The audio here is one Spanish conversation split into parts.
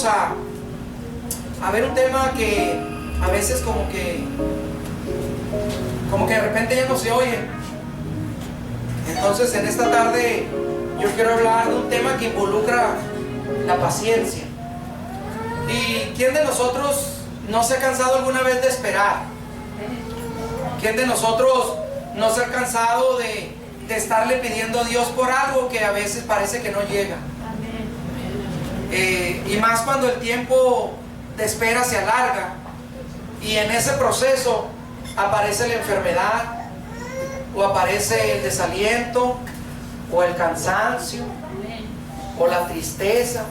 vamos a ver un tema que a veces como que de repente ya no se oye. Entonces en esta tarde yo quiero hablar de un tema que involucra la paciencia. ¿Y quién de nosotros no se ha cansado alguna vez de esperar? ¿Quién de nosotros no se ha cansado de estarle pidiendo a Dios por algo que a veces parece que no llega? Y más cuando el tiempo de espera se alarga y en ese proceso aparece la enfermedad, o aparece el desaliento, o el cansancio, o la tristeza.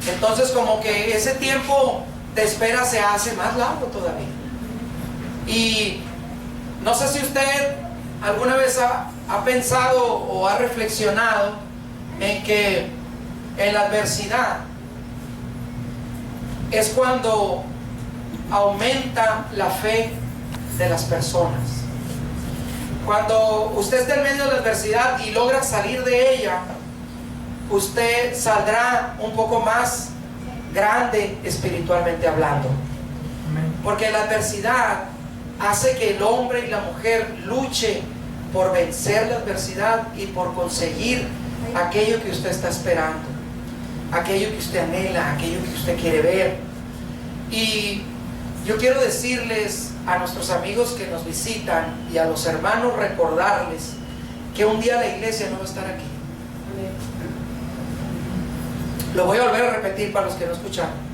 Entonces como que ese tiempo de espera se hace más largo todavía. Y no sé si usted alguna vez ha pensado o ha reflexionado en que en la adversidad es cuando aumenta la fe de las personas. Cuando usted está en medio de la adversidad y logra salir de ella, usted saldrá un poco más grande espiritualmente hablando. Porque la adversidad hace que el hombre y la mujer luche por vencer la adversidad y por conseguir aquello que usted está esperando, aquello que usted anhela, aquello que usted quiere ver. Y yo quiero decirles a nuestros amigos que nos visitan y a los hermanos recordarles que un día la iglesia no va a estar aquí. Lo voy a volver a repetir para los que no escucharon.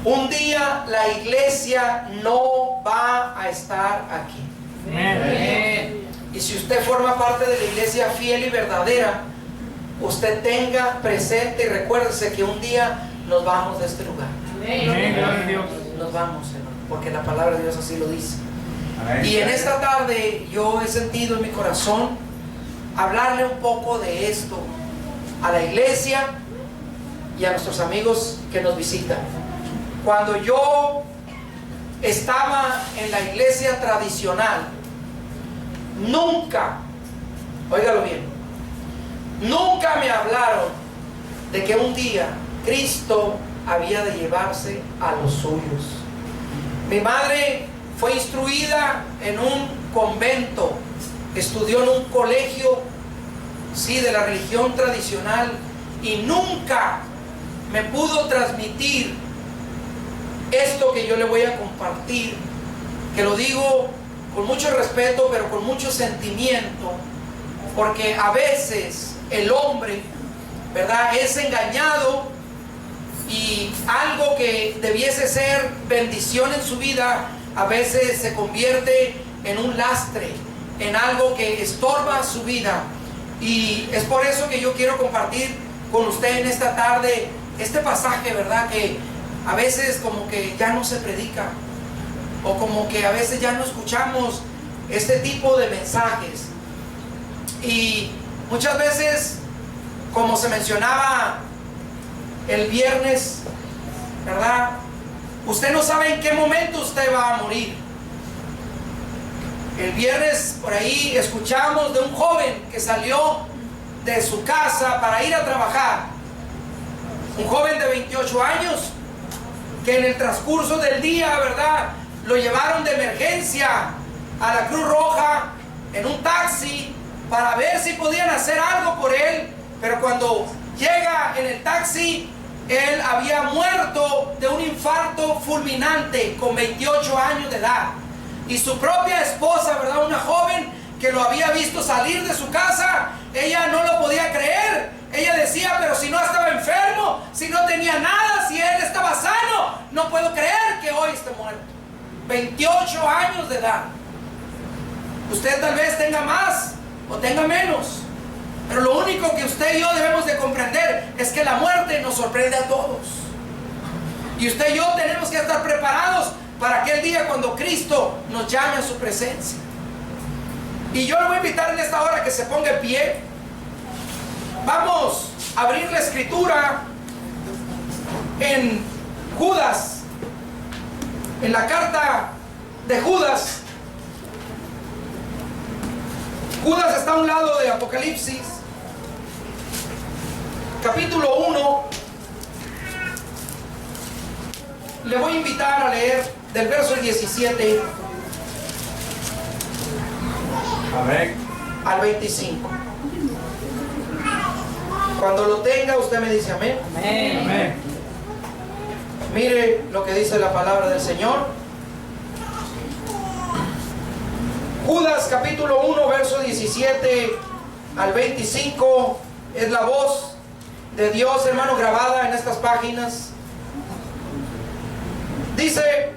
Un día la iglesia no va a estar aquí. Amén. Y si usted forma parte de la iglesia fiel y verdadera, usted tenga presente y recuérdese que un día nos vamos de este lugar. Amén. Nos vamos, hermano, porque la palabra de Dios así lo dice. Amén. Y en esta tarde yo he sentido en mi corazón hablarle un poco de esto a la iglesia y a nuestros amigos que nos visitan. Cuando yo estaba en la iglesia tradicional, nunca, óigalo bien, nunca me hablaron de que un día Cristo había de llevarse a los suyos. Mi madre fue instruida en un convento, estudió en un colegio, sí, de la religión tradicional, y nunca me pudo transmitir esto que yo le voy a compartir, que lo digo con mucho respeto, pero con mucho sentimiento, porque a veces el hombre, ¿verdad?, es engañado y algo que debiese ser bendición en su vida, a veces se convierte en un lastre, en algo que estorba su vida. Y es por eso que yo quiero compartir con usted en esta tarde este pasaje, ¿verdad?, que a veces como que ya no se predica, o como que a veces ya no escuchamos este tipo de mensajes. Y muchas veces, como se mencionaba el viernes, ¿verdad?, usted no sabe en qué momento usted va a morir. El viernes por ahí escuchamos de un joven que salió de su casa para ir a trabajar, un joven de 28 años, que en el transcurso del día, ¿verdad?, lo llevaron de emergencia a la Cruz Roja en un taxi para ver si podían hacer algo por él, pero cuando llega en el taxi, él había muerto de un infarto fulminante con 28 años de edad. Y su propia esposa, ¿verdad?, una joven que lo había visto salir de su casa, ella no lo podía creer. Ella decía, pero si no estaba enfermo, si no tenía nada, si él estaba sano, no puedo creer que hoy esté muerto. 28 años de edad. Usted tal vez tenga más o tenga menos, pero lo único que usted y yo debemos de comprender es que la muerte nos sorprende a todos. Y usted y yo tenemos que estar preparados para aquel día cuando Cristo nos llame a su presencia. Y yo le voy a invitar en esta hora que se ponga en pie. Vamos a abrir la escritura en Judas, en la carta de Judas. Judas está a un lado de Apocalipsis, capítulo 1, le voy a invitar a leer del verso 17 al 25. Cuando lo tenga, usted me dice amén. Amén. Mire lo que dice la palabra del Señor. Judas capítulo 1, verso 17 al 25. Es la voz de Dios, hermano, grabada en estas páginas. Dice: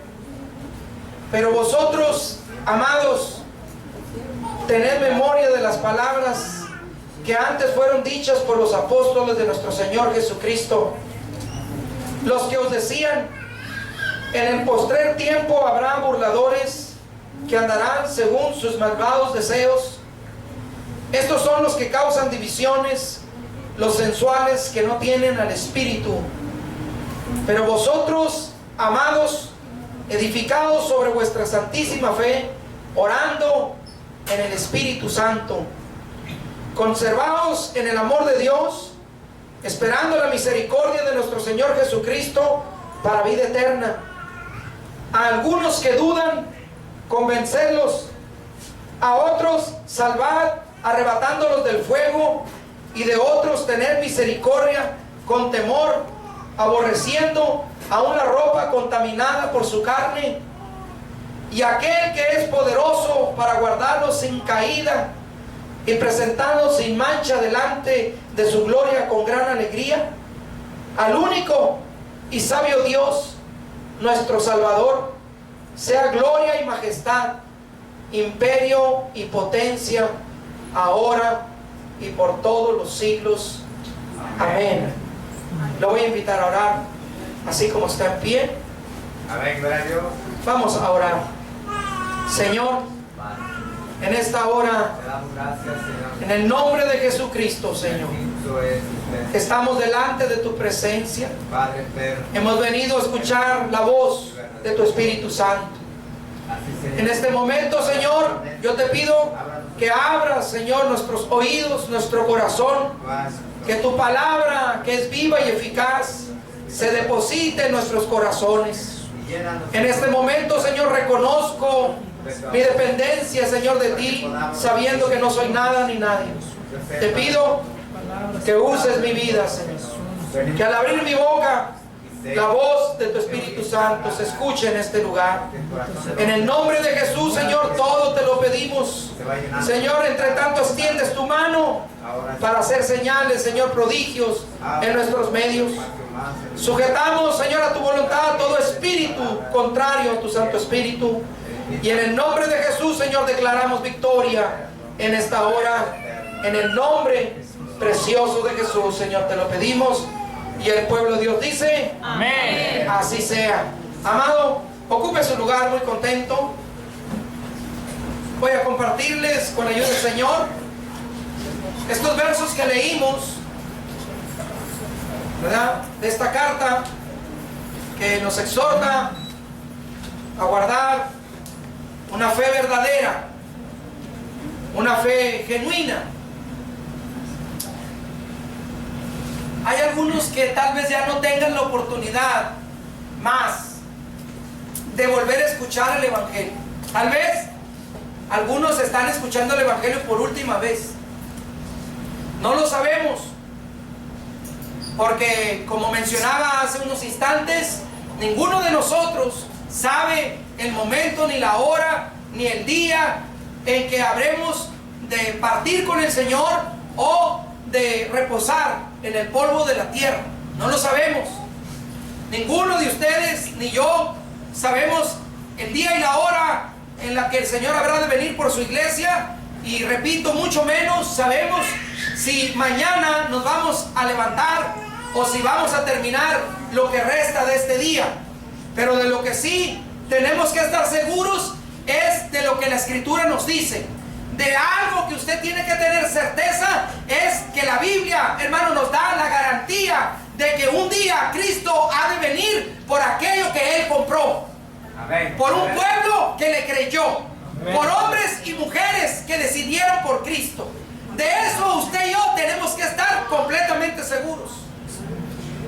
pero vosotros, amados, tened memoria de las palabras que antes fueron dichas por los apóstoles de nuestro Señor Jesucristo, los que os decían: en el postrer tiempo habrá burladores que andarán según sus malvados deseos. Estos son los que causan divisiones, los sensuales que no tienen al Espíritu. Pero vosotros, amados, edificados sobre vuestra santísima fe, orando en el Espíritu Santo, conservaos en el amor de Dios, esperando la misericordia de nuestro Señor Jesucristo para vida eterna. A algunos que dudan, convencerlos; a otros salvad, arrebatándolos del fuego; y de otros tener misericordia con temor, aborreciendo aún la ropa contaminada por su carne. Y aquel que es poderoso para guardarlos sin caída y presentarlos sin mancha delante de su gloria con gran alegría, al único y sabio Dios, nuestro Salvador, sea gloria y majestad, imperio y potencia, ahora y por todos los siglos. Amén. Lo voy a invitar a orar, así como está en pie. Amén, gloria a Dios. Vamos a orar. Señor, en esta hora, Te damos gracias, Señor. en el nombre de Jesucristo, Señor, Bendito es usted, estamos delante de tu presencia. Padre eterno. Hemos venido a escuchar la voz de tu Espíritu Santo. Así sea. En este momento, Señor, yo te pido que abras, Señor, nuestros oídos, nuestro corazón, que tu palabra, que es viva y eficaz, se deposite en nuestros corazones. En este momento, Señor, reconozco mi dependencia, Señor, de ti, sabiendo que no soy nada ni nadie. Te pido que uses mi vida, Señor, que al abrir mi boca, la voz de tu Espíritu Santo se escuche en este lugar. En el nombre de Jesús, Señor, todo te lo pedimos. Señor, entre tanto extiendes tu mano para hacer señales, Señor, prodigios en nuestros medios. Sujetamos, Señor, a tu voluntad todo espíritu contrario a tu Santo Espíritu. Y en el nombre de Jesús, Señor, declaramos victoria en esta hora. En el nombre precioso de Jesús, Señor, te lo pedimos. Y el pueblo de Dios dice: amén. Así sea. Amado, ocupe su lugar, muy contento. Voy a compartirles, con la ayuda del Señor, estos versos que leímos, ¿verdad?, de esta carta que nos exhorta a guardar una fe verdadera, una fe genuina. Hay algunos que tal vez ya no tengan la oportunidad más de volver a escuchar el Evangelio. Tal vez algunos están escuchando el Evangelio por última vez. No lo sabemos, porque como mencionaba hace unos instantes, ninguno de nosotros sabe el momento, ni la hora, ni el día en que habremos de partir con el Señor o de reposar en el polvo de la tierra. No lo sabemos. Ninguno de ustedes ni yo sabemos el día y la hora en la que el Señor habrá de venir por su iglesia. Y repito, mucho menos sabemos si mañana nos vamos a levantar o si vamos a terminar lo que resta de este día. Pero de lo que sí tenemos que estar seguros es de lo que la Escritura nos dice. De algo que usted tiene que tener certeza es que la Biblia, hermano, nos da la garantía de que un día Cristo ha de venir por aquello que Él compró. Amén. Por un pueblo que le creyó. Amén. Por hombres y mujeres que decidieron por Cristo. De eso usted y yo tenemos que estar completamente seguros.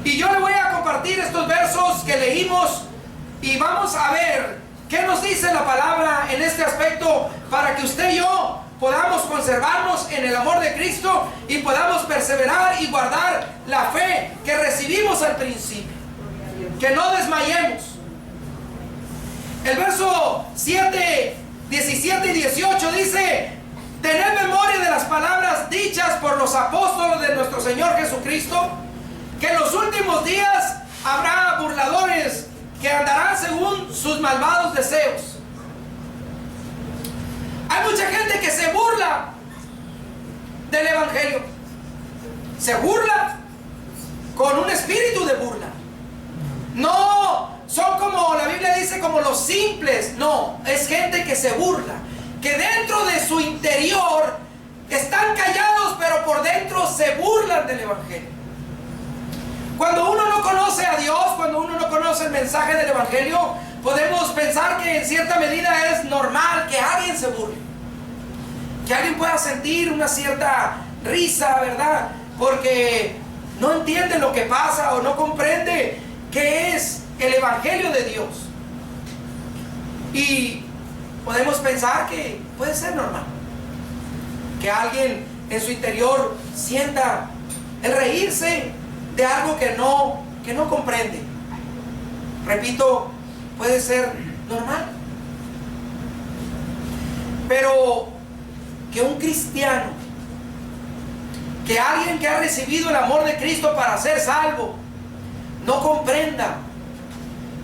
Y yo le voy a compartir estos versos que leímos Y vamos a ver qué nos dice la palabra en este aspecto para que usted y yo podamos conservarnos en el amor de Cristo y podamos perseverar y guardar la fe que recibimos al principio. Que no desmayemos. El verso 7, 17 y 18 dice: tened memoria de las palabras dichas por los apóstoles de nuestro Señor Jesucristo, que en los últimos días habrá burladores que andarán según sus malvados deseos. Hay mucha gente que se burla del Evangelio. Se burla con un espíritu de burla. No son como la Biblia dice, como los simples. No, es gente que se burla, que dentro de su interior están callados, pero por dentro se burlan del Evangelio. Cuando uno no conoce a Dios, cuando uno no conoce el mensaje del Evangelio, podemos pensar que en cierta medida es normal que alguien se burle, que alguien pueda sentir una cierta risa, ¿verdad? Porque no entiende lo que pasa o no comprende qué es el Evangelio de Dios. Y podemos pensar que puede ser normal que alguien en su interior sienta el reírse de algo que no comprende. Repito, puede ser normal. Pero que un cristiano, que alguien que ha recibido el amor de Cristo para ser salvo, no comprenda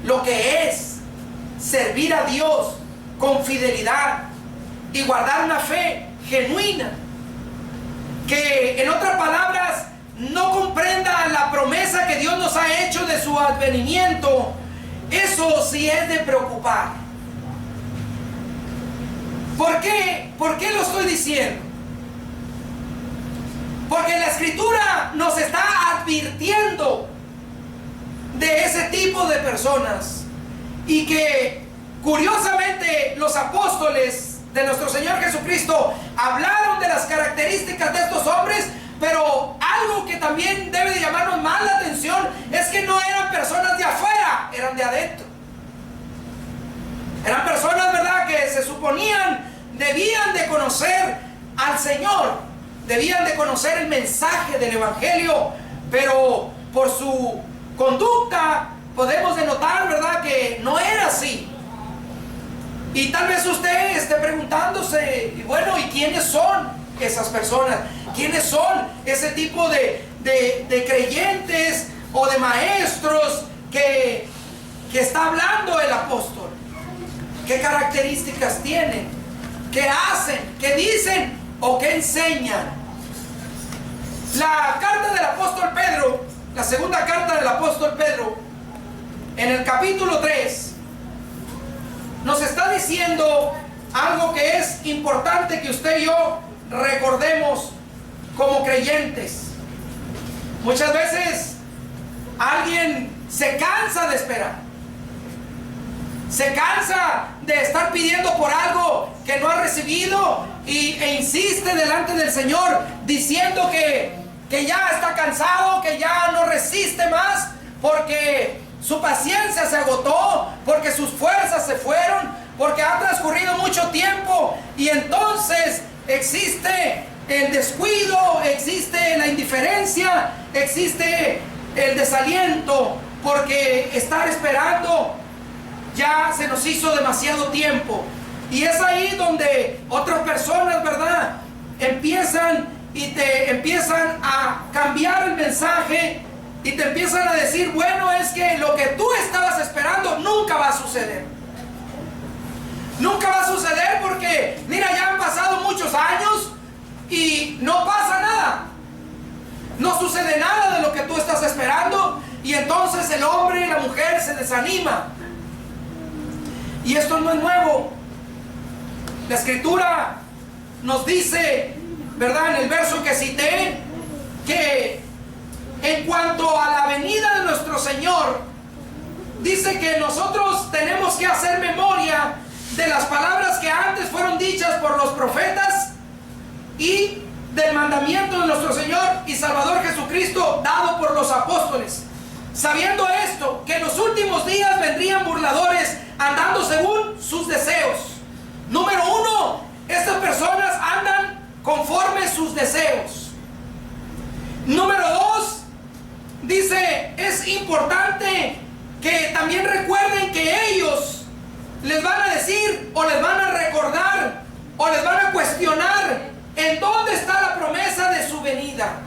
lo que es servir a Dios con fidelidad y guardar una fe genuina, que en otras palabras no comprenda la promesa que Dios nos ha hecho de su advenimiento, eso sí es de preocupar. ¿Por qué? ¿Por qué lo estoy diciendo? Porque la Escritura nos está advirtiendo de ese tipo de personas, y que curiosamente los apóstoles de nuestro Señor Jesucristo hablaron de las características de estos hombres, pero algo que también debe de llamarnos más la atención es que no eran personas de afuera, eran de adentro. Eran personas, ¿verdad?, que se suponían debían de conocer al Señor, debían de conocer el mensaje del Evangelio, pero por su conducta podemos denotar, ¿verdad?, que no era así. Y tal vez usted esté preguntándose, y bueno, ¿y quiénes son esas personas? ¿Quiénes son ese tipo de creyentes o de maestros que está hablando el apóstol? ¿Qué características tienen? ¿Qué hacen? ¿Qué dicen? ¿O qué enseñan? La carta del apóstol Pedro, la segunda carta del apóstol Pedro, en el capítulo 3, nos está diciendo algo que es importante que usted y yo recordemos como creyentes. Muchas veces alguien se cansa de esperar, se cansa de estar pidiendo por algo que no ha recibido e insiste delante del Señor diciendo que ya está cansado, que ya no resiste más, porque su paciencia se agotó, porque sus fuerzas se fueron, porque ha transcurrido mucho tiempo, y entonces existe el descuido, existe la indiferencia, existe el desaliento, porque estar esperando ya se nos hizo demasiado tiempo. Y es ahí donde otras personas, ¿verdad?, empiezan a cambiar el mensaje y te empiezan a decir, bueno, es que lo que tú estabas esperando nunca va a suceder. Nunca va a suceder porque, mira, ya han pasado muchos años y no pasa nada. No sucede nada de lo que tú estás esperando, y entonces el hombre y la mujer se desanima. Y esto no es nuevo. La Escritura nos dice, ¿verdad?, en el verso que cité, que en cuanto a la venida de nuestro Señor, dice que nosotros tenemos que hacer memoria de las palabras que antes fueron dichas por los profetas y del mandamiento de nuestro Señor y Salvador Jesucristo dado por los apóstoles. sabiendo esto, que en los últimos días vendrían burladores andando según sus deseos. Número 1, estas personas andan conforme sus deseos. Número 2, dice, es importante que también recuerden que ellos les van a decir o les van a recordar o les van a cuestionar en dónde está la promesa de su venida.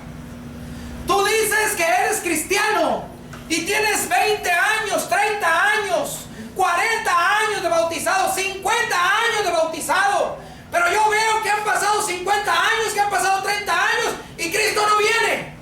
Tú dices que eres cristiano y tienes 20 años, 30 años, 40 años de bautizado, 50 años de bautizado, pero yo veo que han pasado 50 años, que han pasado 30 años y Cristo no viene.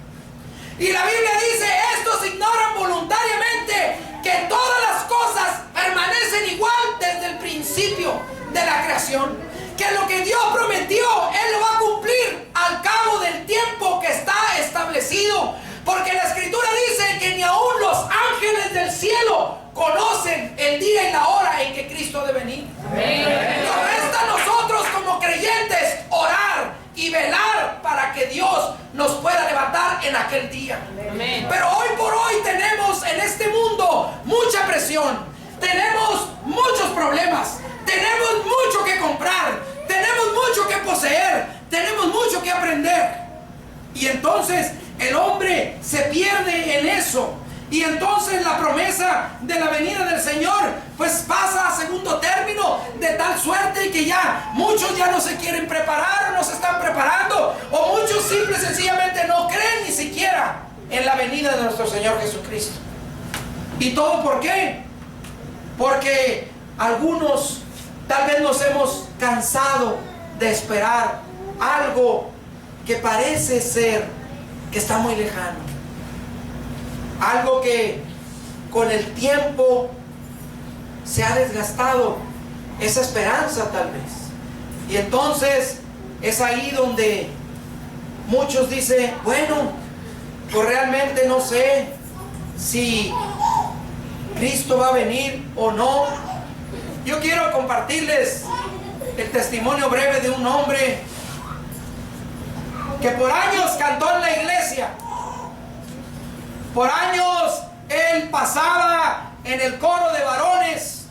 Y la Biblia dice, estos ignoran voluntariamente que todas las cosas permanecen igual desde el principio de la creación, que lo que Dios prometió, Él lo va a cumplir al cabo del tiempo que está establecido, porque la Escritura dice que ni aún los ángeles del cielo conocen el día y la hora en que Cristo ha de venir. Nos resta a nosotros como creyentes orar y velar para que Dios nos pueda levantar en aquel día. Amén. Pero hoy por hoy tenemos en este mundo mucha presión, tenemos muchos problemas, tenemos mucho que comprar, tenemos mucho que poseer, tenemos mucho que aprender. Y entonces el hombre se pierde en eso. Y entonces la promesa de la venida del Señor pues pasa a segundo término, de tal suerte que ya muchos ya no se quieren preparar o no se están preparando, o muchos simple y sencillamente no creen ni siquiera en la venida de nuestro Señor Jesucristo. ¿Y todo por qué? Porque algunos tal vez nos hemos cansado de esperar algo que parece ser que está muy lejano. Algo que con el tiempo se ha desgastado esa esperanza tal vez. Y entonces es ahí donde muchos dicen, bueno, pues realmente no sé si Cristo va a venir o no. Yo quiero compartirles el testimonio breve de un hombre que por años cantó en la iglesia. Por años él pasaba en el coro de varones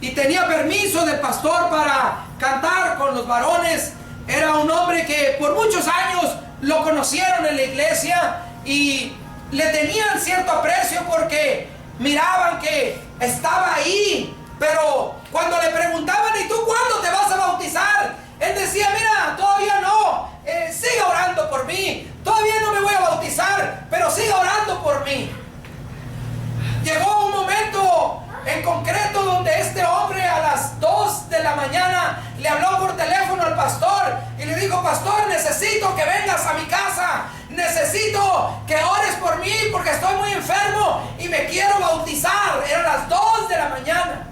y tenía permiso del pastor para cantar con los varones. Era un hombre que por muchos años lo conocieron en la iglesia y le tenían cierto aprecio porque miraban que estaba ahí. Pero cuando le preguntaban, ¿y tú cuándo te vas a bautizar? Él decía, mira, todavía no, siga orando por mí. Todavía no me voy a bautizar, pero siga orando por mí. Llegó un momento en concreto donde este hombre a las 2 de la mañana le habló por teléfono al pastor y le dijo, pastor, necesito que vengas a mi casa, necesito que ores por mí porque estoy muy enfermo y me quiero bautizar. Eran las 2 de la mañana.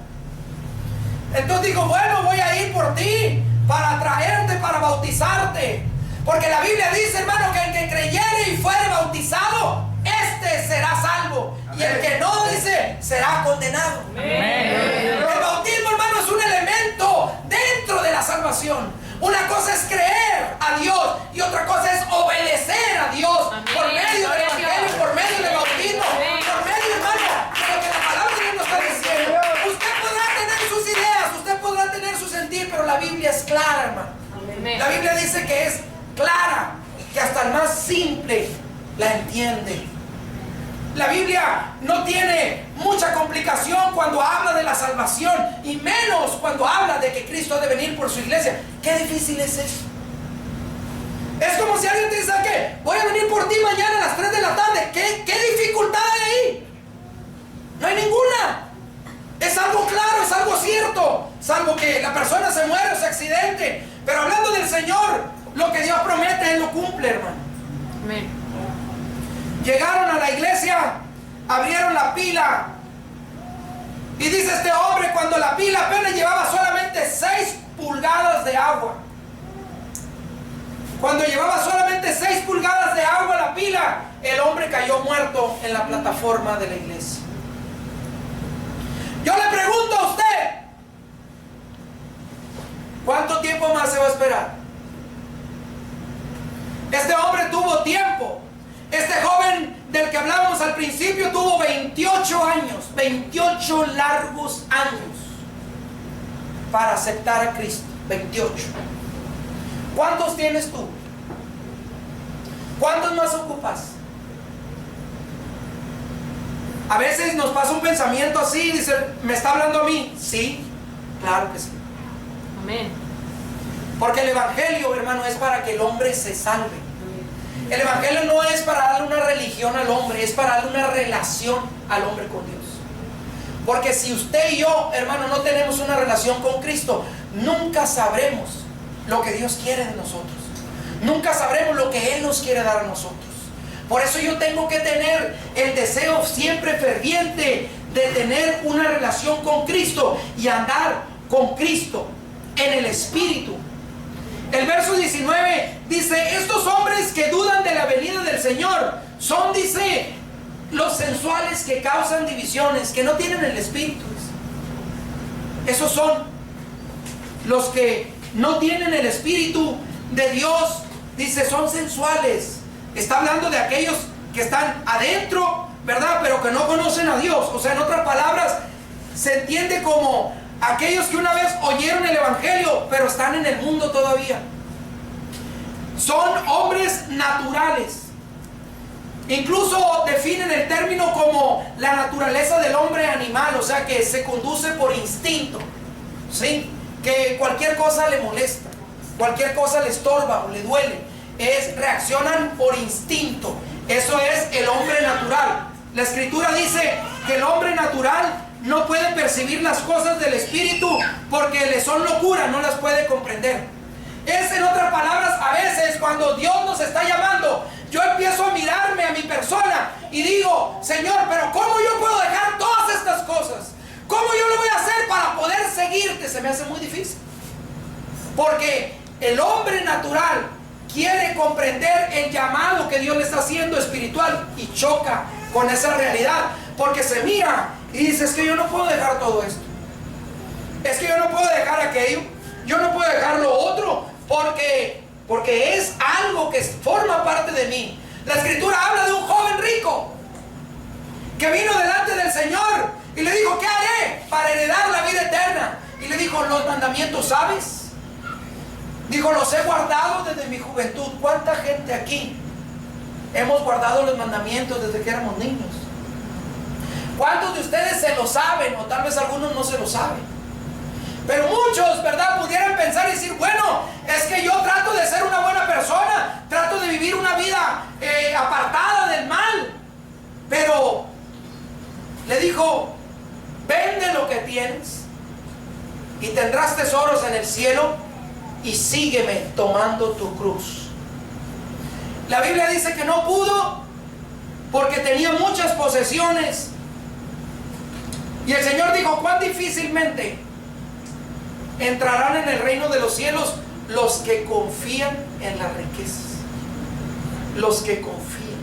Entonces dijo, bueno, voy a ir por ti para traerte, para bautizarte. Porque la Biblia dice, hermano, que el que creyere y fuere bautizado, este será salvo. Amén. Y el que no, dice, será condenado. Amén. El bautismo, hermano, es un elemento dentro de la salvación. Una cosa es creer a Dios y otra cosa es obedecer a Dios. Amén. Por medio del evangelio, por medio del bautismo. Amén. Por medio, hermano, de lo que la palabra de Dios nos está diciendo. Usted podrá tener sus ideas, usted podrá tener su sentir, pero la Biblia es clara, hermano. Amén. La Biblia dice que es clara, que hasta el más simple la entiende. La Biblia no tiene mucha complicación cuando habla de la salvación, y menos cuando habla de que Cristo ha de venir por su iglesia. Qué difícil es eso. Es como si alguien te dice, ¿qué? Voy a venir por ti mañana a las 3 de la tarde. ¿Qué dificultad hay ahí? No hay ninguna. Es algo claro, es algo cierto, salvo que la persona se muere o se accidente. Pero hablando del Señor, lo que Dios promete, Él lo cumple, hermano. Amén. Llegaron a la iglesia, abrieron la pila, y dice este hombre, cuando la pila apenas llevaba solamente 6 pulgadas de agua. Cuando llevaba solamente 6 pulgadas de agua la pila, el hombre cayó muerto en la plataforma de la iglesia. Yo le pregunto a usted, ¿cuánto tiempo más se va a esperar? Este hombre tuvo tiempo. Este joven del que hablábamos al principio tuvo 28 años, 28 largos años para aceptar a Cristo. 28. ¿Cuántos tienes tú? ¿Cuántos más ocupas? A veces nos pasa un pensamiento así, dice, ¿me está hablando a mí? Sí, claro que sí. Amén. Porque el evangelio, hermano, es para que el hombre se salve. El evangelio no es para darle una religión al hombre, es para darle una relación al hombre con Dios. Porque si usted y yo, hermano, no tenemos una relación con Cristo, nunca sabremos lo que Dios quiere de nosotros. Nunca sabremos lo que Él nos quiere dar a nosotros. Por eso yo tengo que tener el deseo siempre ferviente de tener una relación con Cristo y andar con Cristo en el Espíritu. El verso 19 dice, estos hombres que dudan de la venida del Señor son, dice, los sensuales que causan divisiones, que no tienen el Espíritu. Esos son los que no tienen el Espíritu de Dios. Dice, son sensuales. Está hablando de aquellos que están adentro, ¿verdad? Pero que no conocen a Dios. O sea, en otras palabras, se entiende como aquellos que una vez oyeron el evangelio, pero están en el mundo todavía. Son hombres naturales. Incluso definen el término como la naturaleza del hombre animal, o sea, que se conduce por instinto, ¿sí? Que cualquier cosa le molesta, cualquier cosa le estorba o le duele. Reaccionan por instinto. Eso es el hombre natural. La Escritura dice que el hombre natural no puede percibir las cosas del Espíritu porque le son locura, no las puede comprender. Es, en otras palabras, a veces cuando Dios nos está llamando, yo empiezo a mirarme a mi persona y digo, Señor, pero ¿cómo yo puedo dejar todas estas cosas? ¿Cómo yo lo voy a hacer para poder seguirte? Se me hace muy difícil. Porque el hombre natural quiere comprender el llamado que Dios le está haciendo espiritual y choca con esa realidad, porque se mira y dice, es que yo no puedo dejar todo esto, es que yo no puedo dejar aquello, yo no puedo dejar lo otro, porque es algo que forma parte de mí. La Escritura habla de un joven rico que vino delante del Señor y le dijo, ¿qué haré para heredar la vida eterna? Y le dijo, los mandamientos, ¿sabes? Dijo, los he guardado desde mi juventud. ¿Cuánta gente aquí hemos guardado los mandamientos desde que éramos niños? ¿Cuántos de ustedes se lo saben? O tal vez algunos no se lo saben. Pero muchos, ¿verdad? Pudieran pensar y decir, bueno, es que yo trato de ser una buena persona, trato de vivir una vida apartada del mal. Pero le dijo, vende lo que tienes y tendrás tesoros en el cielo, y sígueme tomando tu cruz. La Biblia dice que no pudo porque tenía muchas posesiones. Y el Señor dijo, cuán difícilmente entrarán en el reino de los cielos los que confían en las riquezas. Los que confían.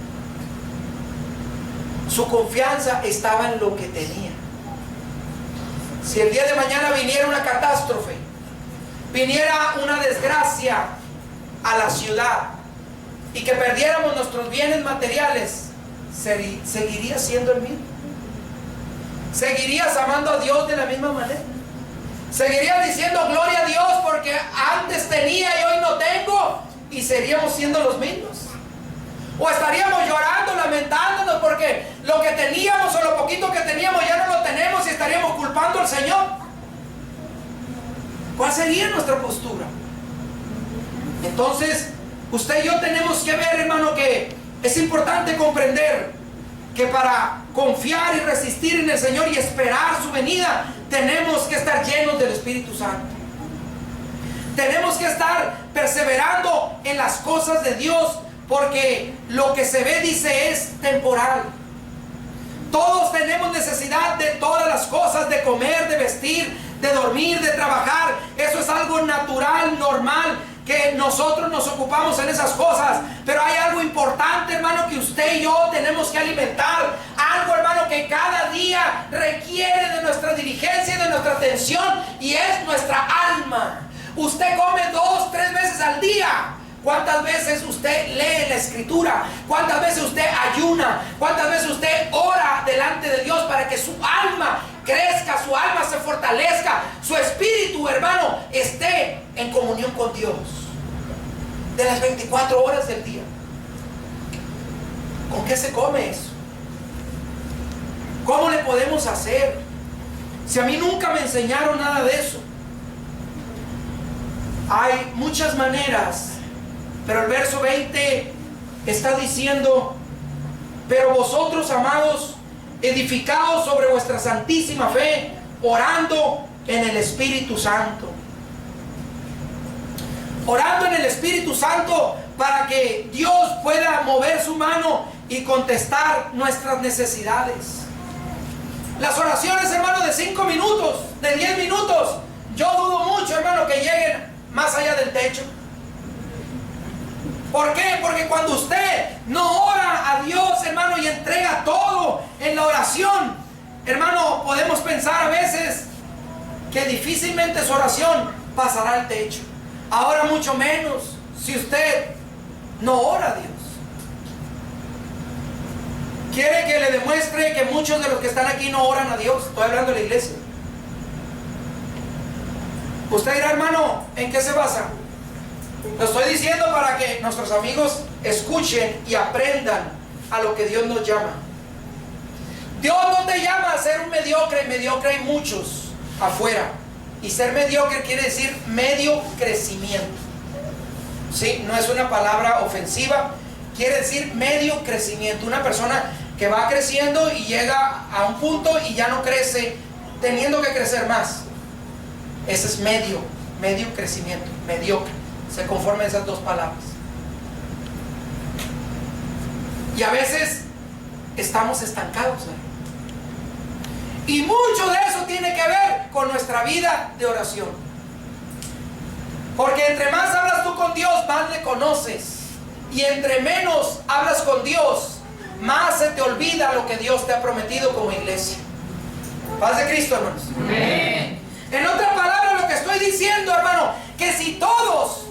Su confianza estaba en lo que tenía. Si el día de mañana viniera una catástrofe, viniera una desgracia a la ciudad y que perdiéramos nuestros bienes materiales, ¿seguiría siendo el mismo? ¿Seguirías amando a Dios de la misma manera? ¿Seguirías diciendo gloria a Dios porque antes tenía y hoy no tengo? ¿Y seríamos siendo los mismos? ¿O estaríamos llorando, lamentándonos porque lo que teníamos o lo poquito que teníamos ya no lo tenemos y estaríamos culpando al Señor? ¿Cuál sería nuestra postura? Entonces, usted y yo tenemos que ver, hermano, que es importante comprender que para confiar y resistir en el Señor y esperar su venida, tenemos que estar llenos del Espíritu Santo. Tenemos que estar perseverando en las cosas de Dios, porque lo que se ve, dice, es temporal. Todos tenemos necesidad de todas las cosas, de comer, de vestir, de dormir, de trabajar. Eso es algo natural, normal, que nosotros nos ocupamos en esas cosas. Pero hay algo importante, hermano, que usted y yo tenemos que alimentar. Algo, hermano, que cada día requiere de nuestra diligencia y de nuestra atención, y es nuestra alma. Usted come 2, 3 veces al día, ¿Cuántas veces usted lee la Escritura? ¿Cuántas veces usted ayuna? ¿Cuántas veces usted ora delante de Dios para que su alma crezca, su alma se fortalezca, su espíritu, hermano, esté en comunión con Dios? De las 24 horas del día. ¿Con qué se come eso? ¿Cómo le podemos hacer? Si a mí nunca me enseñaron nada de eso. Hay muchas maneras, pero el verso 20 está diciendo: pero vosotros, amados, edificaos sobre vuestra santísima fe, orando en el Espíritu Santo. Orando en el Espíritu Santo para que Dios pueda mover su mano y contestar nuestras necesidades. Las oraciones, hermano, de 5 minutos, de 10 minutos, yo dudo mucho, hermano, que lleguen más allá del techo. ¿Por qué? Porque cuando usted no ora a Dios, hermano, y entrega todo en la oración, hermano, podemos pensar a veces que difícilmente su oración pasará el techo. Ahora mucho menos si usted no ora a Dios. ¿Quiere que le demuestre que muchos de los que están aquí no oran a Dios? Estoy hablando de la iglesia. Usted dirá, hermano, ¿en qué se basa? Lo estoy diciendo para que nuestros amigos escuchen y aprendan a lo que Dios nos llama. Dios no te llama a ser un mediocre, y mediocre hay muchos afuera. Y ser mediocre quiere decir medio crecimiento. ¿Sí? No es una palabra ofensiva, quiere decir medio crecimiento. Una persona que va creciendo y llega a un punto y ya no crece, teniendo que crecer más. Ese es medio crecimiento, mediocre. Se conforman esas dos palabras. Y a veces estamos estancados, ¿eh? Y mucho de eso tiene que ver con nuestra vida de oración. Porque entre más hablas tú con Dios, más le conoces. Y entre menos hablas con Dios, más se te olvida lo que Dios te ha prometido como iglesia. Paz de Cristo, hermanos. Amén. En otras palabras, lo que estoy diciendo, hermano, que si todos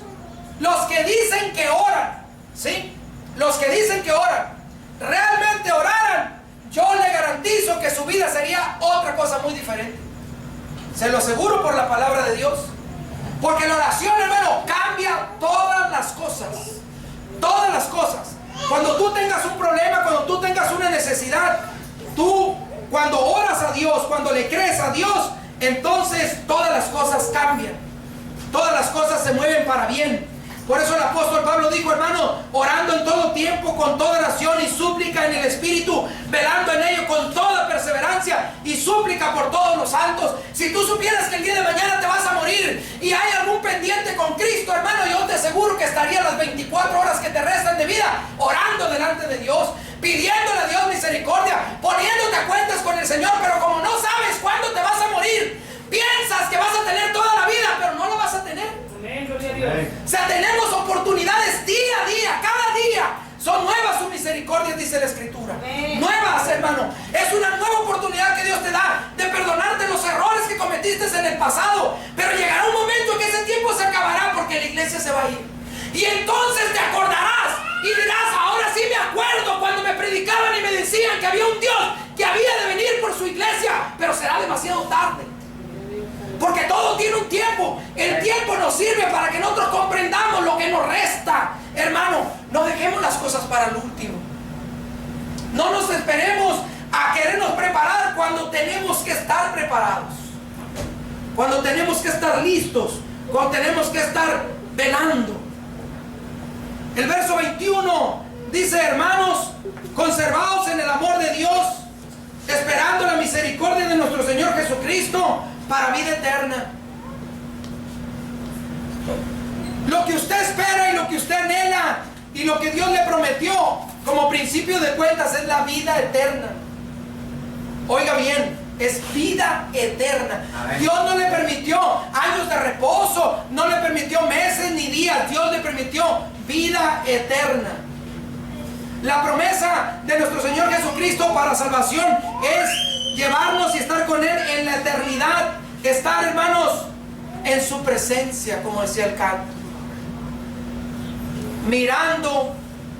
los que dicen que oran, ¿sí? Los que dicen que oran, realmente oraran, yo le garantizo que su vida sería otra cosa muy diferente. Se lo aseguro por la palabra de Dios. Porque la oración, hermano, cambia todas las cosas. Todas las cosas. Cuando tú tengas un problema, cuando tú tengas una necesidad, tú, cuando oras a Dios, cuando le crees a Dios, entonces todas las cosas cambian. Todas las cosas se mueven para bien. Por eso el apóstol Pablo dijo, hermano, orando en todo tiempo, con toda oración y súplica en el Espíritu, velando en ello con toda perseverancia y súplica por todos los santos. Si tú supieras que el día de mañana te vas a morir y hay algún pendiente con Cristo, hermano, yo te aseguro que estaría las 24 horas que te restan de vida orando delante de Dios, pidiéndole a Dios misericordia, poniéndote a cuentas con el Señor. Pero como no sabes cuándo te vas a morir, piensas que vas a tener toda la vida, pero no lo vas a tener. O sea, tenemos oportunidades día a día, cada día. Son nuevas sus misericordias, dice la Escritura. Nuevas, hermano. Es una nueva oportunidad que Dios te da de perdonarte los errores que cometiste en el pasado. Pero llegará un momento en que ese tiempo se acabará, porque la iglesia se va a ir. Y entonces te acordarás y dirás, ahora sí me acuerdo cuando me predicaban y me decían que había un Dios que había de venir por su iglesia. Pero será demasiado tarde. Porque todo tiene un tiempo. El tiempo nos sirve para que nosotros comprendamos lo que nos resta. Hermano, no dejemos las cosas para el último. No nos esperemos a querernos preparar cuando tenemos que estar preparados. Cuando tenemos que estar listos. Cuando tenemos que estar velando. El verso 21 dice, hermanos, conservaos en el amor de Dios, esperando la misericordia de nuestro Señor Jesucristo para vida eterna. Lo que usted espera y lo que usted anhela y lo que Dios le prometió como principio de cuentas es la vida eterna. Oiga bien, es vida eterna. Amén. Dios no le permitió años de reposo, no le permitió meses ni días. Dios le permitió vida eterna. La promesa de nuestro Señor Jesucristo para salvación es llevarnos y estar con Él en la eternidad. Estar, hermanos, en su presencia, como decía el canto. mirando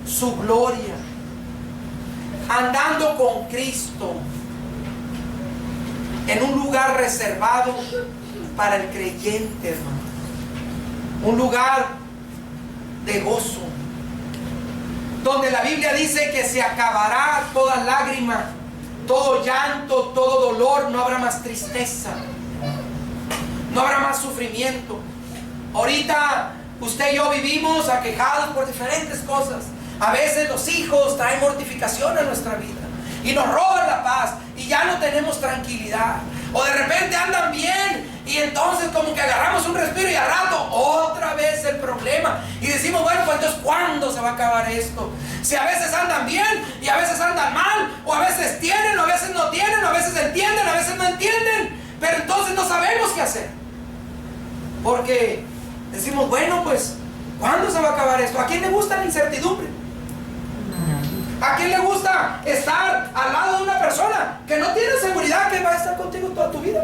su gloria, andando con Cristo en un lugar reservado para el creyente, hermano. Un lugar de gozo, donde la Biblia dice que se acabará toda lágrima, todo llanto, todo dolor, no habrá más tristeza, no habrá más sufrimiento. Ahorita usted y yo vivimos aquejados por diferentes cosas. A veces los hijos traen mortificación a nuestra vida y nos roban la paz y ya no tenemos tranquilidad. O de repente andan bien y entonces como que agarramos un respiro y al rato otra vez el problema. Y decimos, bueno, pues entonces ¿cuándo se va a acabar esto? Si a veces andan bien y a veces andan mal, o a veces tienen, o a veces no tienen, o a veces entienden, a veces no entienden, pero entonces no sabemos qué hacer. Porque decimos, bueno, pues ¿cuándo se va a acabar esto? ¿A quién le gusta la incertidumbre? ¿A quién le gusta estar al lado de una persona que no tiene seguridad que va a estar contigo toda tu vida?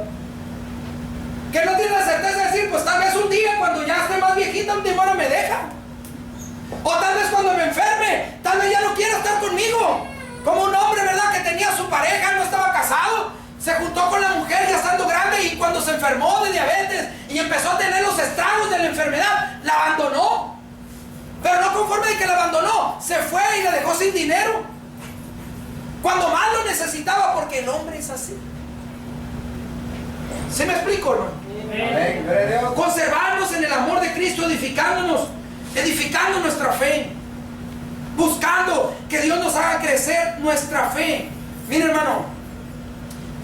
Que no tiene la certeza de decir, pues tal vez un día cuando ya esté más viejita, un tiempo me deja. O tal vez cuando me enferme, tal vez ya no quiera estar conmigo. Como un hombre, ¿verdad? Que tenía su pareja, no estaba casado, se juntó con la mujer ya estando grande y cuando se enfermó de diabetes y empezó a tener los estragos de la enfermedad, la abandonó. Pero no conforme de que la abandonó, se fue y la dejó sin dinero cuando más lo necesitaba, porque el hombre es así. ¿Sí me explico, hermano? Conservarnos en el amor de Cristo, edificando nuestra fe, buscando que Dios nos haga crecer nuestra fe. Mire, hermano,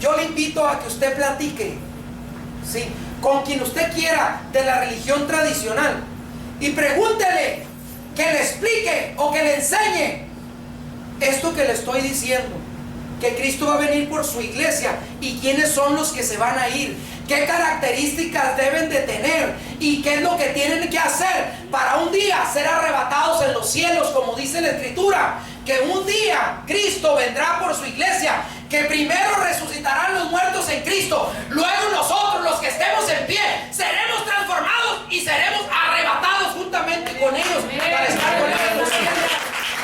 yo le invito a que usted platique, ¿sí?, con quien usted quiera de la religión tradicional y pregúntele que le explique o que le enseñe esto que le estoy diciendo, que Cristo va a venir por su iglesia y quiénes son los que se van a ir, qué características deben de tener y qué es lo que tienen que hacer para un día ser arrebatados en los cielos, como dice la Escritura, que un día Cristo vendrá por su iglesia, que primero resucitarán los muertos en Cristo, luego nosotros los que estemos en pie seremos transformados y seremos arrebatados juntamente con ellos para estar con ellos en los cielos.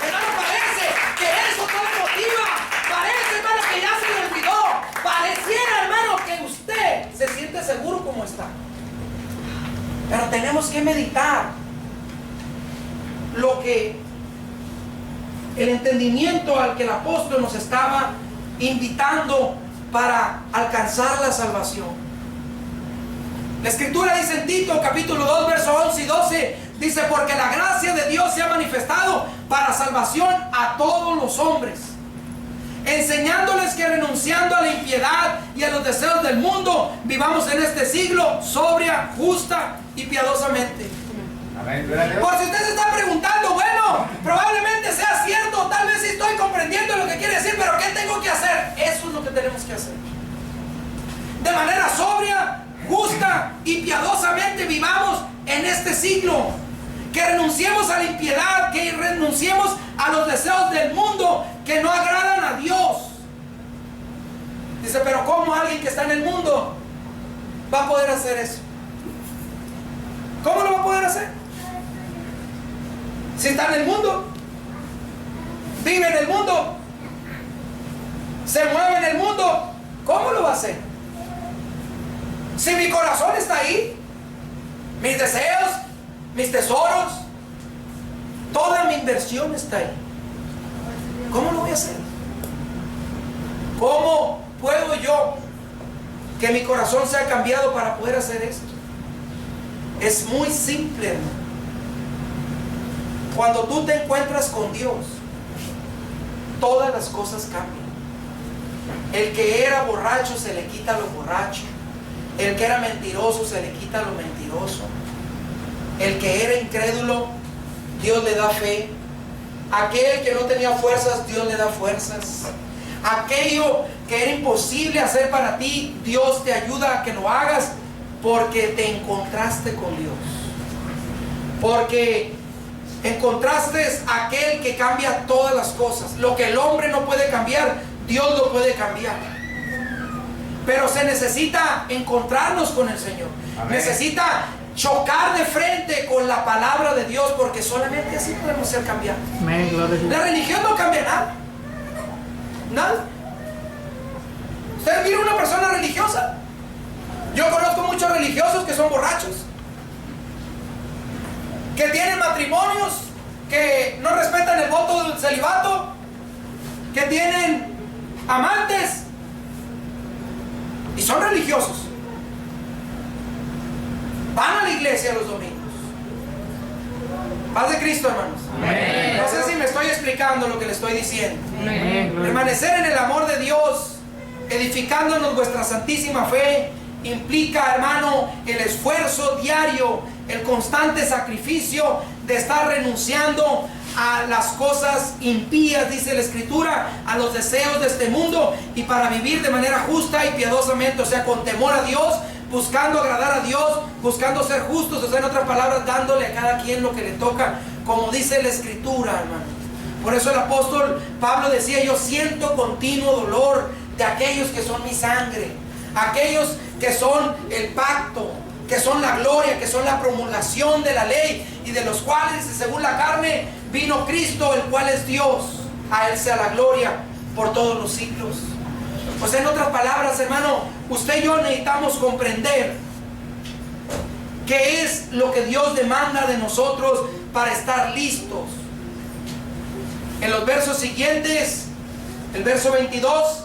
Hermano, parece que eso no le motiva, parece, hermano, que ya se le olvidó, pareciera, hermano, que usted se siente seguro como está, pero tenemos que meditar lo que el entendimiento al que el apóstol nos estaba invitando para alcanzar la salvación. La Escritura dice en Tito capítulo 2 versos 11 y 12, dice, porque la gracia de Dios se ha manifestado para salvación a todos los hombres, enseñándoles que renunciando a la impiedad y a los deseos del mundo, vivamos en este siglo sobria, justa y piadosamente. Por si usted se está preguntando, bueno, probablemente sea cierto, tal vez sí estoy comprendiendo lo que quiere decir, pero ¿qué tengo que hacer? Eso es lo que tenemos que hacer. De manera sobria, justa y piadosamente vivamos en este siglo. Que renunciemos a la impiedad, que renunciemos a los deseos del mundo que no agradan a Dios. Dice, pero ¿cómo alguien que está en el mundo va a poder hacer eso? ¿Cómo lo va a poder hacer? Si está en el mundo, vive en el mundo, se mueve en el mundo, ¿cómo lo va a hacer? Si mi corazón está ahí, mis deseos, mis tesoros, toda mi inversión está ahí, ¿cómo lo voy a hacer? ¿Cómo puedo yo que mi corazón sea cambiado para poder hacer esto? Es muy simple, hermano. Cuando tú te encuentras con Dios, todas las cosas cambian. El que era borracho se le quita lo borracho. El que era mentiroso se le quita lo mentiroso. El que era incrédulo, Dios le da fe. Aquel que no tenía fuerzas, Dios le da fuerzas. Aquello que era imposible hacer para ti, Dios te ayuda a que lo hagas porque te encontraste con Dios. Porque encontraste a aquel que cambia todas las cosas. Lo que el hombre no puede cambiar, Dios lo puede cambiar. Pero se necesita encontrarnos con el Señor. Amén. Necesita chocar de frente con con la palabra de Dios, porque solamente así podemos ser cambiados. Amén, gloria a Dios. La religión no cambia nada. Nada. ¿Ustedes miran una persona religiosa? Yo conozco muchos religiosos que son borrachos, que tienen matrimonios que no respetan el voto del celibato, que tienen amantes y son religiosos. Van a la iglesia los domingos. Paz de Cristo, hermanos. Amén. No sé si me estoy explicando lo que le estoy diciendo. Amén, gloria a Permanecer en el amor de Dios, edificándonos vuestra santísima fe, implica, hermano, el esfuerzo diario, el constante sacrificio de estar renunciando a las cosas impías, dice la Escritura, a los deseos de este mundo, y para vivir de manera justa y piadosamente, o sea, con temor a Dios, buscando agradar a Dios, buscando ser justos, o sea, en otras palabras, dándole a cada quien lo que le toca, como dice la Escritura, hermano. Por eso el apóstol Pablo decía: yo siento continuo dolor de aquellos que son mi sangre, aquellos que son el pacto, que son la gloria, que son la promulgación de la ley, y de los cuales, según la carne, vino Cristo, el cual es Dios. A Él sea la gloria por todos los siglos. O sea, en otras palabras, hermano, usted y yo necesitamos comprender qué es lo que Dios demanda de nosotros para estar listos. En los versos siguientes, el verso 22,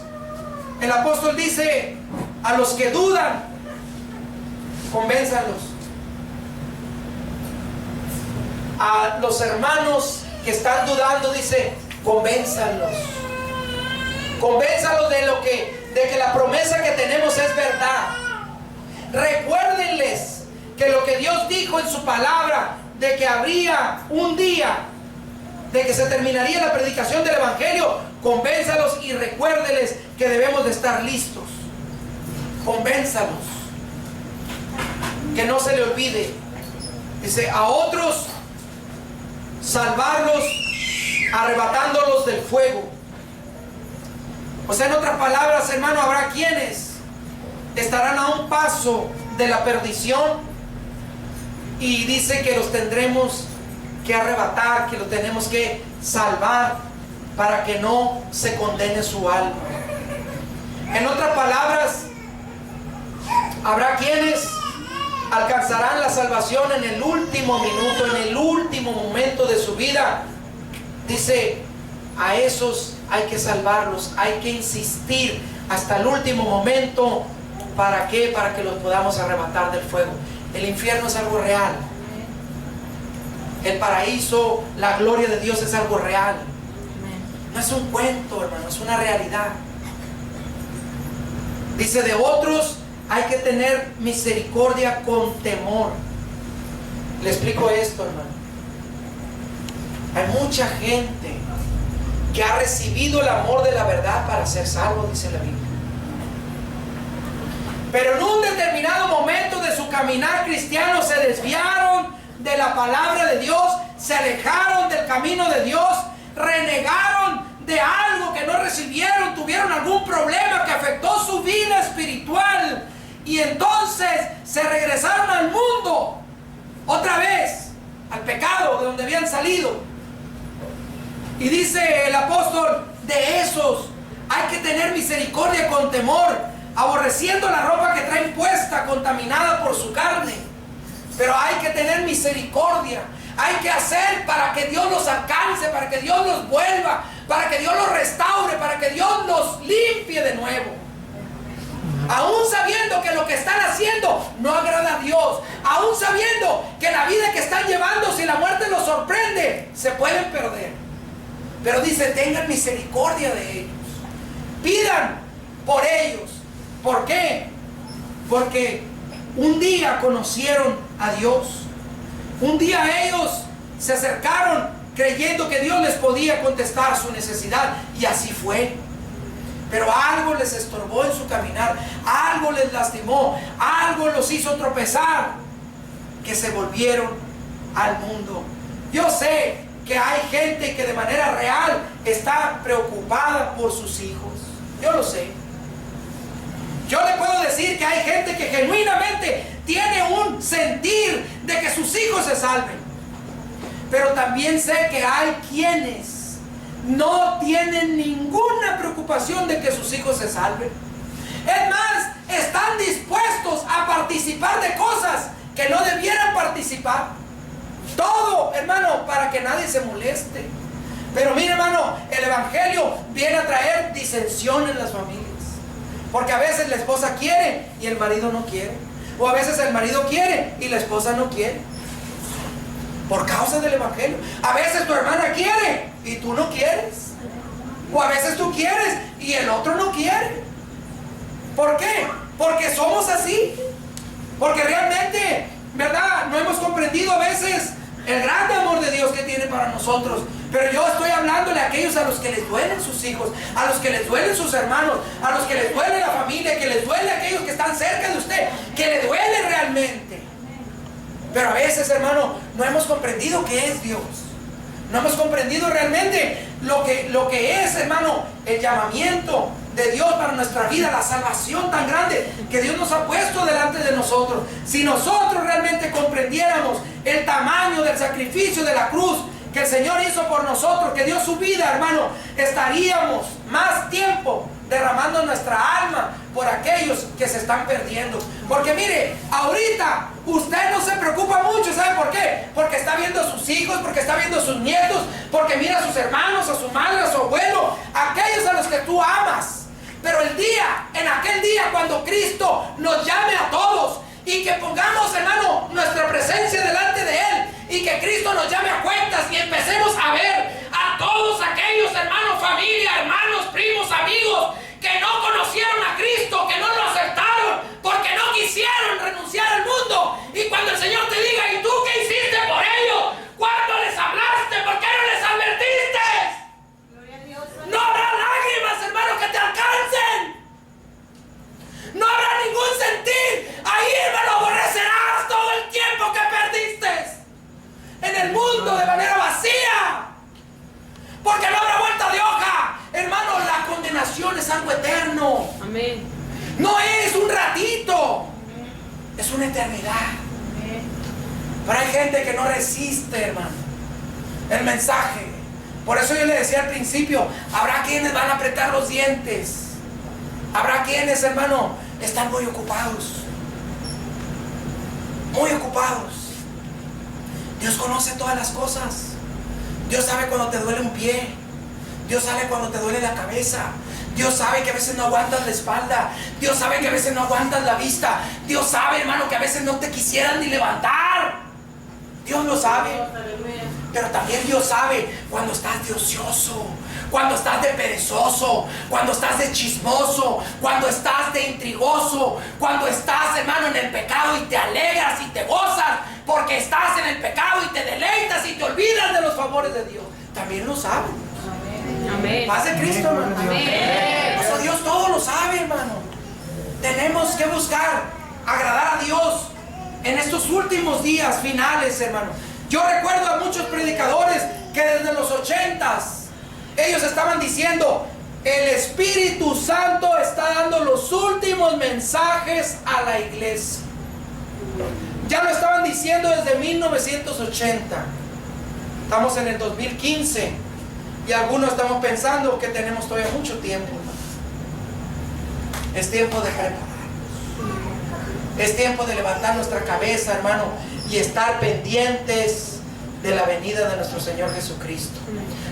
el apóstol dice: a los que dudan, convénzalos. A los hermanos que están dudando, dice: convénzalos. Convénzalos de que la promesa que tenemos es verdad. Recuérdenles que lo que Dios dijo en su palabra, de que habría un día de que se terminaría la predicación del evangelio, convénzalos y recuérdenles que debemos de estar listos. Convénzalos, que no se le olvide. Dice: a otros salvarlos arrebatándolos del fuego. O sea, en otras palabras, hermano, habrá quienes estarán a un paso de la perdición, y dice que los tendremos que arrebatar, que los tenemos que salvar para que no se condene su alma. En otras palabras, habrá quienes alcanzarán la salvación en el último minuto, en el último momento de su vida. Dice: a esos hay que salvarlos, hay que insistir hasta el último momento. ¿Para qué? Para que los podamos arrebatar del fuego. El infierno es algo real. El paraíso, la gloria de Dios es algo real. No es un cuento, hermano, es una realidad. Dice: de otros hay que tener misericordia con temor. Le explico esto, hermano. Hay mucha gente que ha recibido el amor de la verdad para ser salvo, dice la Biblia. Pero en un determinado momento de su caminar cristiano se desviaron de la palabra de Dios, se alejaron del camino de Dios, renegaron de algo que no recibieron, tuvieron algún problema que afectó su vida espiritual, y entonces se regresaron al mundo, otra vez, al pecado de donde habían salido. Y dice el apóstol: de esos hay que tener misericordia con temor, aborreciendo la ropa que traen puesta, contaminada por su carne. Pero hay que tener misericordia, hay que hacer para que Dios los alcance, para que Dios los vuelva, para que Dios los restaure, para que Dios los limpie de nuevo. Aún sabiendo que lo que están haciendo no agrada a Dios, aún sabiendo que la vida que están llevando, si la muerte los sorprende, se pueden perder. Pero dice: tengan misericordia de ellos, pidan por ellos. ¿Por qué? Porque un día conocieron a Dios. Un día ellos se acercaron creyendo que Dios les podía contestar su necesidad, y así fue. Pero algo les estorbó en su caminar, algo les lastimó, algo los hizo tropezar, que se volvieron al mundo. Yo sé que hay gente que de manera real está preocupada por sus hijos. Yo lo sé. Yo le puedo decir que hay gente que genuinamente tiene un sentir de que sus hijos se salven. Pero también sé que hay quienes no tienen ninguna preocupación de que sus hijos se salven. Es más, están dispuestos a participar de cosas que no debieran participar. Todo, hermano, para que nadie se moleste. Pero mire, hermano, el evangelio viene a traer disensión en las familias. Porque a veces la esposa quiere y el marido no quiere. O a veces el marido quiere y la esposa no quiere. Por causa del evangelio. A veces tu hermana quiere y tú no quieres. O a veces tú quieres y el otro no quiere. ¿Por qué? Porque somos así. Porque realmente, ¿verdad? No hemos comprendido a veces el grande amor de Dios que tiene para nosotros. Pero yo estoy hablándole a aquellos a los que les duelen sus hijos, a los que les duelen sus hermanos, a los que les duele la familia, que les duele a aquellos que están cerca de usted, que le duele realmente. Pero a veces, hermano, no hemos comprendido qué es Dios. No hemos comprendido realmente lo que es, hermano, el llamamiento de Dios para nuestra vida, la salvación tan grande que Dios nos ha puesto delante de nosotros. Si nosotros realmente comprendiéramos el tamaño del sacrificio de la cruz que el Señor hizo por nosotros, que dio su vida, hermano, estaríamos más tiempo derramando nuestra alma por aquellos que se están perdiendo. Porque mire, ahorita usted no se preocupa mucho, ¿sabe por qué? Porque está viendo a sus hijos, porque está viendo a sus nietos, porque mira a sus hermanos, a su madre, a su abuelo, aquellos a los que tú amas. Pero en aquel día cuando Cristo nos llame a todos y que pongamos, hermano, nuestra presencia delante de Él y que Cristo nos llame a cuentas y empecemos a ver a todos aquellos hermanos, familia, hermanos, primos, amigos que no conocieron a Cristo, que no lo aceptaron porque no quisieron renunciar al mundo. Y cuando el Señor te diga, ¿y tú qué hiciste por ellos? ¿Cuándo les hablaste? ¿Por qué no les advertiste? No habrá lágrimas, hermanos, que te alcancen. No habrá ningún sentir. Ahí, hermano, aborrecerás todo el tiempo que perdiste en el mundo de manera vacía. Porque no habrá vuelta de hoja. Hermano, la condenación es algo eterno. Amén. No es un ratito. Es una eternidad. Amén. Pero hay gente que no resiste, hermano, el mensaje. Por eso yo le decía al principio, habrá quienes van a apretar los dientes. Habrá quienes, hermano, están muy ocupados. Muy ocupados. Dios conoce todas las cosas. Dios sabe cuando te duele un pie. Dios sabe cuando te duele la cabeza. Dios sabe que a veces no aguantas la espalda. Dios sabe que a veces no aguantas la vista. Dios sabe, hermano, que a veces no te quisieran ni levantar. Dios lo sabe. Pero también Dios sabe cuando estás de ocioso, cuando estás de perezoso, cuando estás de chismoso, cuando estás de intrigoso, cuando estás, hermano, en el pecado y te alegras y te gozas porque estás en el pecado y te deleitas y te olvidas de los favores de Dios. También lo sabe. Amén. Paz de Cristo, hermano. Amén. O sea, Dios todo lo sabe, hermano. Tenemos que buscar agradar a Dios en estos últimos días finales, hermano. Yo recuerdo a muchos predicadores que desde los 80s ellos estaban diciendo: el Espíritu Santo está dando los últimos mensajes a la iglesia. Ya lo estaban diciendo desde 1980. Estamos en el 2015 y algunos estamos pensando que tenemos todavía mucho tiempo. Es tiempo de prepararnos. Es tiempo de levantar nuestra cabeza, hermano, y estar pendientes de la venida de nuestro Señor Jesucristo.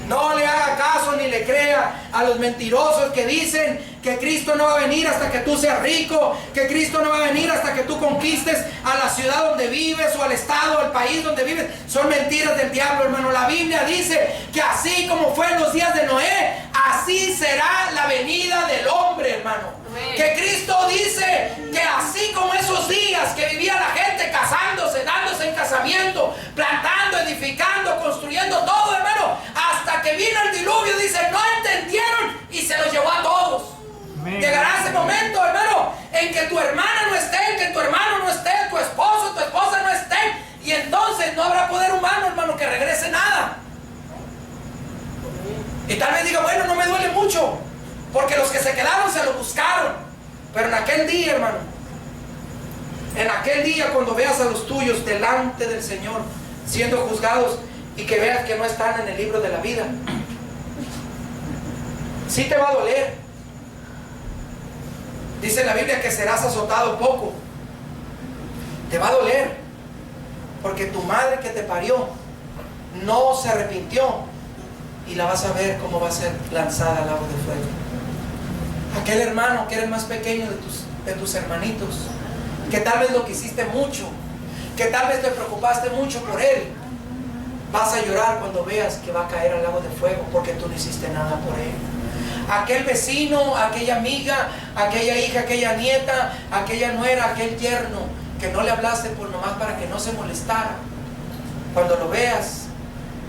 No le haga caso ni le crea a los mentirosos que dicen que Cristo no va a venir hasta que tú seas rico, que Cristo no va a venir hasta que tú conquistes a la ciudad donde vives o al estado o al país donde vives. Son mentiras del diablo, hermano. La Biblia dice que así como fue en los días de Noé, así será la venida del hombre, hermano. Amén. Que Cristo dice que así como esos días que vivía la gente casándose, dándose en casamiento, plantando, edificando, construyendo todo, hermano, hasta que vino el diluvio, dice, no entendieron y se los llevó a todos. Amén. Llegará ese momento, hermano, en que tu hermana no esté, en que tu hermano no esté, tu esposo, tu esposa no esté, y entonces no habrá poder humano, hermano, que regrese nada. Y tal vez diga, bueno, no me duele mucho, porque los que se quedaron se lo buscaron. Pero en aquel día, hermano, En aquel día, cuando veas a los tuyos delante del Señor siendo juzgados y que veas que no están en el libro de la vida, sí te va a doler. Dice la Biblia que serás azotado poco. Te va a doler porque tu madre que te parió no se arrepintió, y la vas a ver cómo va a ser lanzada al lago de fuego. Aquel hermano que era el más pequeño de tus hermanitos, que tal vez lo quisiste mucho, que tal vez te preocupaste mucho por él, vas a llorar cuando veas que va a caer al lago de fuego porque tú no hiciste nada por él. Aquel vecino, aquella amiga, aquella hija, aquella nieta, aquella nuera, aquel yerno que no le hablaste por nomás para que no se molestara, cuando lo veas,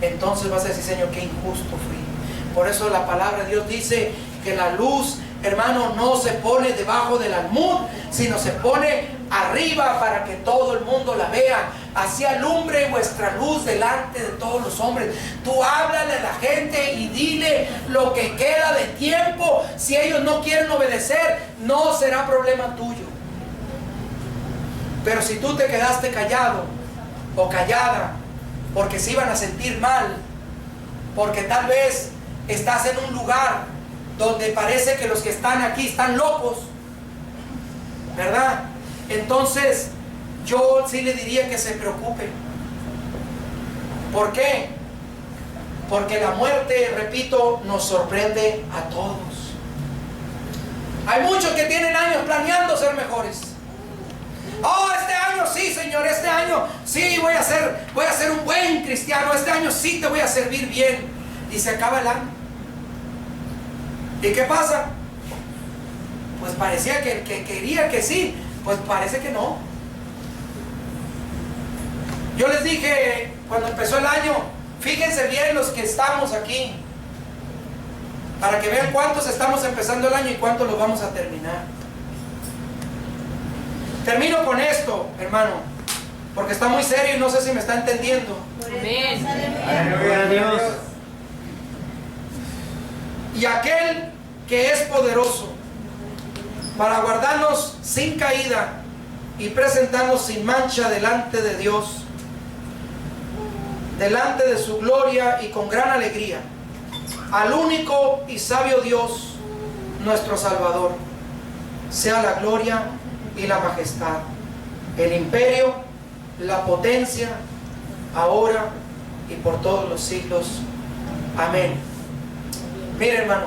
entonces vas a decir: Señor, qué injusto fui. Por eso la palabra de Dios dice que la luz, hermano, no se pone debajo del almud, sino se pone arriba para que todo el mundo la vea. Así alumbre vuestra luz delante de todos los hombres. Tú háblale a la gente y dile lo que queda de tiempo. Si ellos no quieren obedecer, no será problema tuyo. Pero si tú te quedaste callado o callada porque se iban a sentir mal, porque tal vez estás en un lugar donde parece que los que están aquí están locos, ¿verdad? Entonces yo sí le diría que se preocupe. ¿Por qué? Porque la muerte, repito, nos sorprende a todos. Hay muchos que tienen años planeando ser mejores. Oh, este año sí, Señor, este año sí voy a ser un buen cristiano, este año sí te voy a servir bien. Y se acaba el año. ¿Y qué pasa? Pues parecía que quería que sí, pues parece que no. Yo les dije cuando empezó el año, fíjense bien los que estamos aquí, para que vean cuántos estamos empezando el año y cuántos lo vamos a terminar. Termino con esto, hermano, porque está muy serio y no sé si me está entendiendo. Amén. Aleluya a Dios. Y aquel que es poderoso para guardarnos sin caída y presentarnos sin mancha delante de Dios, delante de su gloria y con gran alegría, al único y sabio Dios, nuestro Salvador, sea la gloria y la majestad, el imperio, la potencia, ahora y por todos los siglos. Amén. Mire, hermano,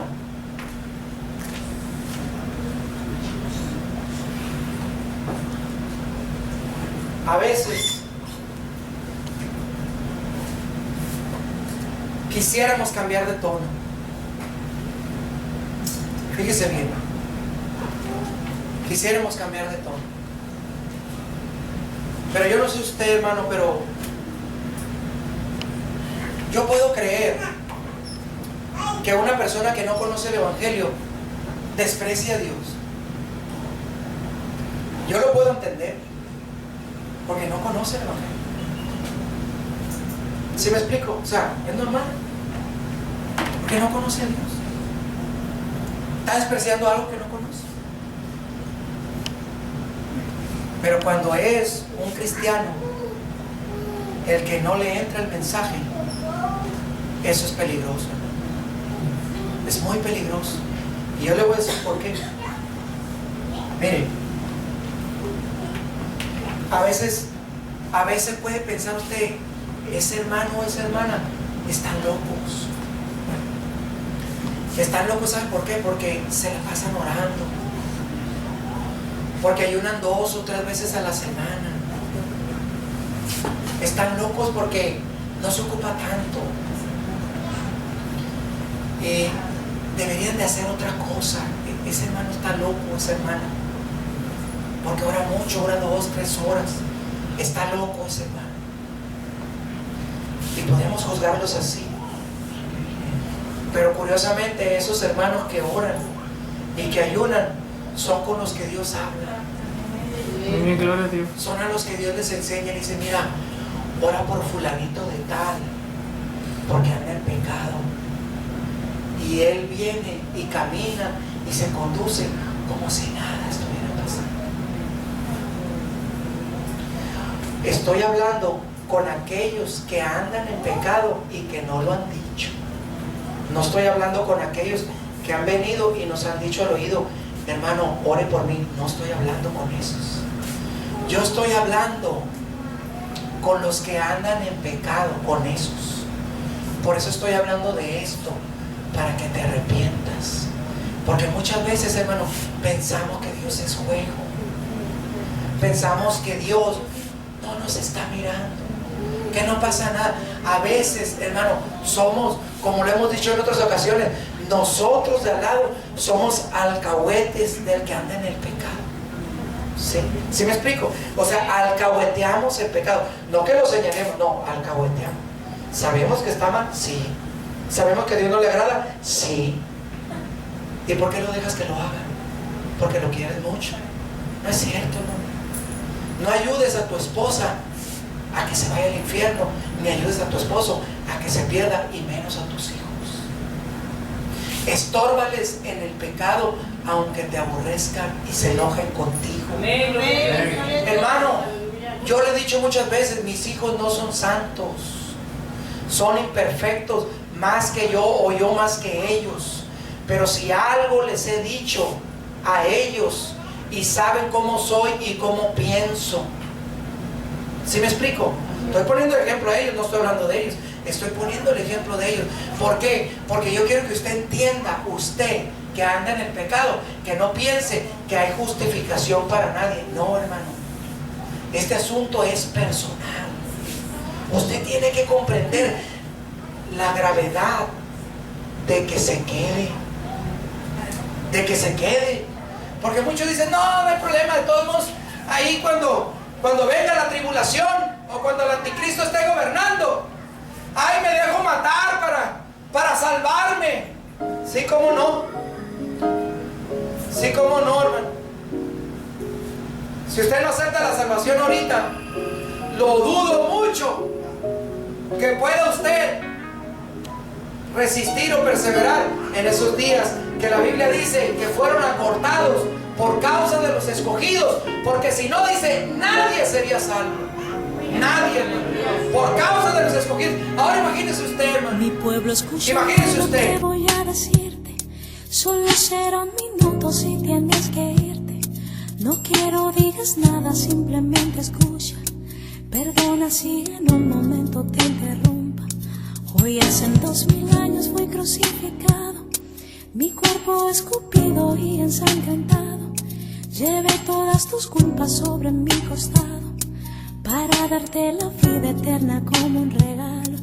a veces quisiéramos cambiar de tono. Fíjese bien, quisiéramos cambiar de tono. Pero yo no sé usted, hermano, pero yo puedo creer que una persona que no conoce el Evangelio desprecia a Dios. Yo lo puedo entender, porque no conoce el Evangelio. ¿Sí me explico? O sea, es normal, porque no conoce a Dios. Está despreciando algo que no conoce. Pero cuando es un cristiano el que no le entra el mensaje, eso es peligroso. Es muy peligroso. Y yo le voy a decir por qué. Mire, a veces puede pensar usted, ese hermano o esa hermana están locos. Están locos, ¿saben por qué? Porque se la pasan orando, porque ayunan 2 o 3 veces a la semana. Están locos porque no se ocupa tanto. Deberían de hacer otra cosa. Ese hermano está loco, esa hermana, porque ora mucho, ora 2, 3 horas. Está loco ese hermano. Y podemos juzgarlos así. Pero curiosamente esos hermanos que oran y que ayunan son con los que Dios habla. Gloria a Dios. Son a los que Dios les enseña y dice: mira, ora por fulanito de tal, porque anda en pecado. Y él viene y camina y se conduce como si nada estuviera pasando. Estoy hablando con aquellos que andan en pecado y que no lo han dicho. No estoy hablando con aquellos que han venido y nos han dicho al oído, hermano, ore por mí. No estoy hablando con esos. Yo estoy hablando con los que andan en pecado, con esos. Por eso estoy hablando de esto, para que te arrepientas. Porque muchas veces, hermano, pensamos que Dios es juego. Pensamos que Dios no nos está mirando, que no pasa nada. A veces, hermano, somos, como lo hemos dicho en otras ocasiones, nosotros de al lado somos alcahuetes del que anda en el pecado. ¿Sí? ¿Sí me explico? O sea, alcahueteamos el pecado. No que lo señalemos, no, alcahueteamos. ¿Sabemos que está mal? Sí. ¿Sabemos que a Dios no le agrada? Sí. ¿Y por qué lo dejas que lo haga? Porque lo quieres mucho. No es cierto, no. No ayudes a tu esposa a que se vaya al infierno, ni ayudes a tu esposo a que se pierda, y menos a tus hijos. Estórbales en el pecado, aunque te aborrezcan y se enojen contigo. Amén. Hermano, yo le he dicho muchas veces, mis hijos no son santos, son imperfectos, más que yo o yo más que ellos. Pero si algo les he dicho a ellos y saben cómo soy y cómo pienso, ¿sí me explico? Estoy poniendo el ejemplo a ellos, no estoy hablando de ellos. Estoy poniendo el ejemplo de ellos. ¿Por qué? Porque yo quiero que usted entienda, usted que anda en el pecado, que no piense que hay justificación para nadie. No, hermano. Este asunto es personal. Usted tiene que comprender la gravedad de que se quede. De que se quede. Porque muchos dicen, no hay problema, de todos modos, ahí cuando venga la tribulación o cuando el anticristo esté gobernando, ay, me dejo matar para salvarme. Sí, cómo no. Sí, cómo no, hermano. Si usted no acepta la salvación ahorita, lo dudo mucho que pueda usted resistir o perseverar en esos días que la Biblia dice que fueron acortados por causa de los escogidos, porque si no, dice, nadie sería salvo. Nadie, hermano, por causa de los escogidos. Ahora imagínese usted, hermano. Mi pueblo escucha. Imagínese usted. Te voy a decirte, solo serán minutos y tienes que irte. No quiero digas nada, simplemente escucha. Perdona si en un momento te interrumpa. Hoy hace 2000 años fui crucificado, mi cuerpo escupido y ensangrentado. Llevé todas tus culpas sobre mi costado, para darte la vida eterna como un regalo.